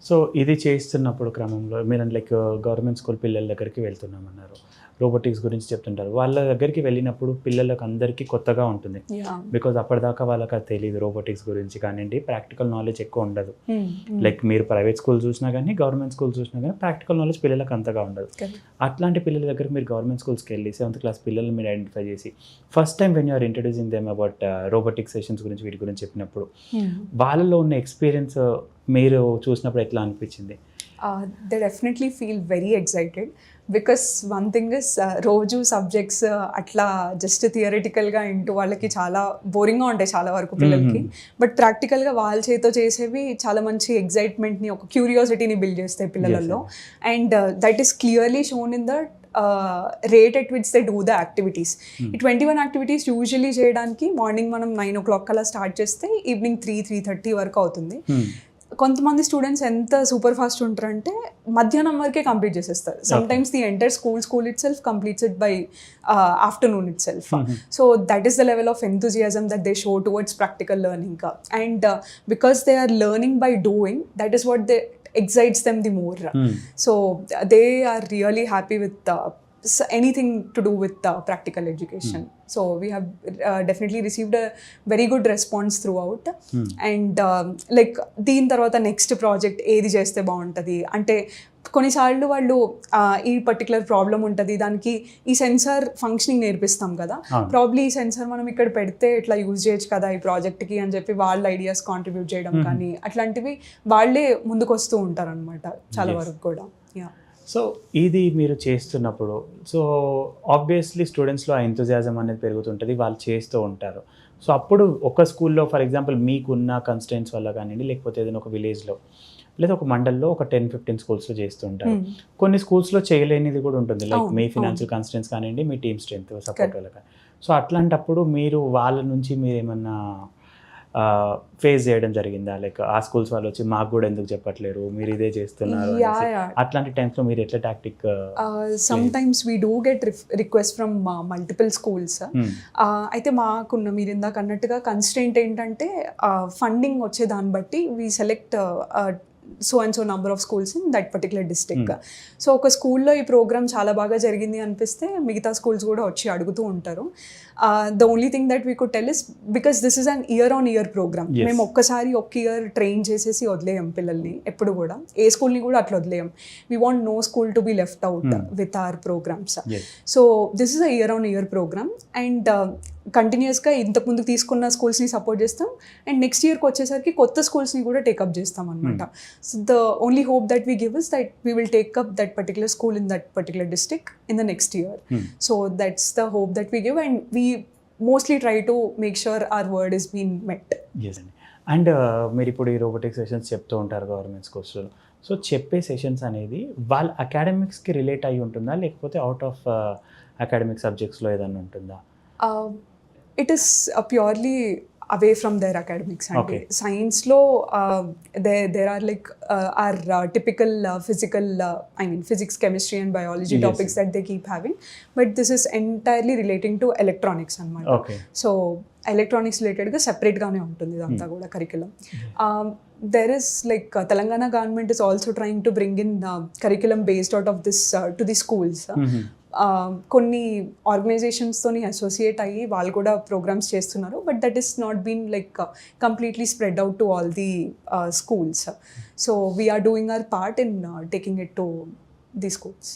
So ఇది చేస్తున్నప్పుడు క్రమంలో మీరు లైక్ గవర్నమెంట్ స్కూల్ పిల్లల దగ్గరికి వెళ్తున్నామన్నారు, రోబోటిక్స్ గురించి చెప్తుంటారు. వాళ్ళ దగ్గరికి వెళ్ళినప్పుడు పిల్లలకు అందరికీ కొత్తగా ఉంటుంది, బికాజ్ అప్పటిదాకా వాళ్ళకి అది తెలియదు రోబోటిక్స్ గురించి కానివ్వండి, ప్రాక్టికల్ నాలెడ్జ్ ఎక్కువ ఉండదు. లైక్ మీరు ప్రైవేట్ స్కూల్ చూసినా కానీ గవర్నమెంట్ స్కూల్ చూసినా కానీ ప్రాక్టికల్ నాలెడ్జ్ పిల్లలకు అంతగా ఉండదు. అట్లాంటి పిల్లల దగ్గరికి మీరు గవర్నమెంట్ స్కూల్స్కి వెళ్ళి 7th క్లాస్ పిల్లల్ని మీరు ఐడెంటిఫై చేసి first time when you're introducing them about robotic sessions గురించి వీటి గురించి చెప్పినప్పుడు వాళ్ళలో ఉన్న ఎక్స్పీరియన్స్ మీరు చూసినప్పుడు ఎట్లా అనిపించింది? They definitely feel very excited because one thing is రోజు సబ్జెక్ట్స్ అట్లా జస్ట్ థియరిటికల్గా ఇంటూ వాళ్ళకి చాలా బోరింగ్గా ఉంటాయి చాలా వరకు పిల్లలకి. బట్ ప్రాక్టికల్గా వాళ్ళ చేతితో చేసేవి చాలా మంచి ఎగ్జైట్మెంట్ని, ఒక క్యూరియాసిటీని బిల్డ్ చేస్తాయి పిల్లలలో. And that is clearly shown in that rate at which they do the activities. ఈ 21 యాక్టివిటీస్ యూజువలీ చేయడానికి మార్నింగ్ మనం 9 o'clock అలా స్టార్ట్ చేస్తే ఈవినింగ్ 3:30 వరకు అవుతుంది. కొంతమంది స్టూడెంట్స్ ఎంత సూపర్ ఫాస్ట్ ఉంటారంటే మధ్యాహ్నం వరకే కంప్లీట్ చేసేస్తారు. Sometimes the entire school itself completes it by afternoon itself. So that is the level of enthusiasm that they show towards practical learning. And because they are learning by doing, that is what they excites them the more. So they are really happy with anything to do with practical education. So we have definitely received a very good response throughout. And like దీని తర్వాత next project ఏది చేస్తే బాగుంటుంది అంటే కొన్నిసార్లు వాళ్ళు ఈ particular problem ఉంటుంది, దానికి ఈ సెన్సార్ ఫంక్షనింగ్ నేర్పిస్తాం కదా, ప్రాబ్లీ ఈ సెన్సార్ మనం ఇక్కడ పెడితే ఇట్లా యూజ్ చేయొచ్చు కదా ఈ ప్రాజెక్ట్కి అని చెప్పి వాళ్ళ ఐడియాస్ కాంట్రిబ్యూట్ చేయడం కానీ అట్లాంటివి వాళ్ళే ముందుకు వస్తూ ఉంటారు అనమాట చాలా వరకు కూడా. సో ఇది మీరు చేస్తున్నప్పుడు సో ఆబ్వియస్లీ స్టూడెంట్స్లో ఆ ఎంథూజియాజం అనేది పెరుగుతుంటుంది, వాళ్ళు చేస్తూ ఉంటారు. సో అప్పుడు ఒక స్కూల్లో ఫర్ ఎగ్జాంపుల్ మీకున్న కన్స్టెంట్స్ వల్ల కానివ్వండి, లేకపోతే ఏదైనా ఒక విలేజ్లో లేదా ఒక మండల్లో ఒక 10-15 స్కూల్స్లో చేస్తూ ఉంటారు. కొన్ని స్కూల్స్లో చేయలేనిది కూడా ఉంటుంది, లైక్ మీ ఫినాన్షియల్ కన్స్టెంట్స్ కానివ్వండి, మీ టీమ్ స్ట్రెంత్ సపోర్ట్ వల్ల కానీ. సో అట్లాంటప్పుడు మీరు వాళ్ళ నుంచి మీరు ఏమన్నా ఫేస్ చేయడం జరిగిందా? లైక్ ఆ స్కూల్స్ వాళ్ళు వచ్చి మాకు కూడా ఎందుకు చెప్పట్లేరు, మీరు ఇదే చేస్తున్నారు, అట్లాంటి టైమ్స్లో మీరు ఎట్లా tactic? Sometimes we do get request from multiple schools. అయితే మాకున్న మీరు ఇందాక అన్నట్టుగా కన్స్ట్రెయింట్ ఏంటంటే ఫండింగ్ వచ్చే దాన్ని బట్టి we select so and so number of schools in that particular district. So ఒక స్కూల్లో ఈ ప్రోగ్రామ్ చాలా బాగా జరిగింది అనిపిస్తే మిగతా స్కూల్స్ కూడా వచ్చి అడుగుతూ ఉంటారు. The only thing that we could tell is because this is an year program. మేము ఒక్కసారి ఇయర్ ట్రైన్ చేసేసి వదిలేయం పిల్లల్ని, ఎప్పుడు కూడా ఏ స్కూల్ని కూడా అట్లా వదిలేయం. We want no school to be left out with our programs. So this is a year program and కంటిన్యూస్గా ఇంతకుముందు తీసుకున్న స్కూల్స్ని సపోర్ట్ చేస్తాం అండ్ నెక్స్ట్ ఇయర్కి వచ్చేసరికి కొత్త స్కూల్స్ని కూడా టేకప్ చేస్తాం అనమాట. So the only hope that we give is that we will take up that particular school in that particular district in the next year. So that's the hope that we give and we mostly try to make sure our word is been met. అండ్ మీరు ఇప్పుడు ఈ robotic sessions చెప్తూ ఉంటారు government స్కూల్స్లో. So చెప్పే sessions అనేది వాళ్ళ అకాడమిక్స్కి రిలేట్ అయి ఉంటుందా, లేకపోతే అవుట్ ఆఫ్ అకాడమిక్ సబ్జెక్ట్స్లో ఏదైనా ఉంటుందా? It is purely away from their academics. Okay. Science lo there are like our typical physical physics, chemistry and biology topics that they keep having, but this is entirely relating to electronics anamata. Okay. So electronics related ga separate gaane untundi idantha kuda curriculum. There is like Telangana government is also trying to bring in curriculum based out of this to the schools. కొన్ని ఆర్గనైజేషన్స్తోని associate అయ్యి వాళ్ళు కూడా programs చేస్తున్నారు, but that is not been like completely spread out to all the schools. So we're doing our part in taking it to the schools.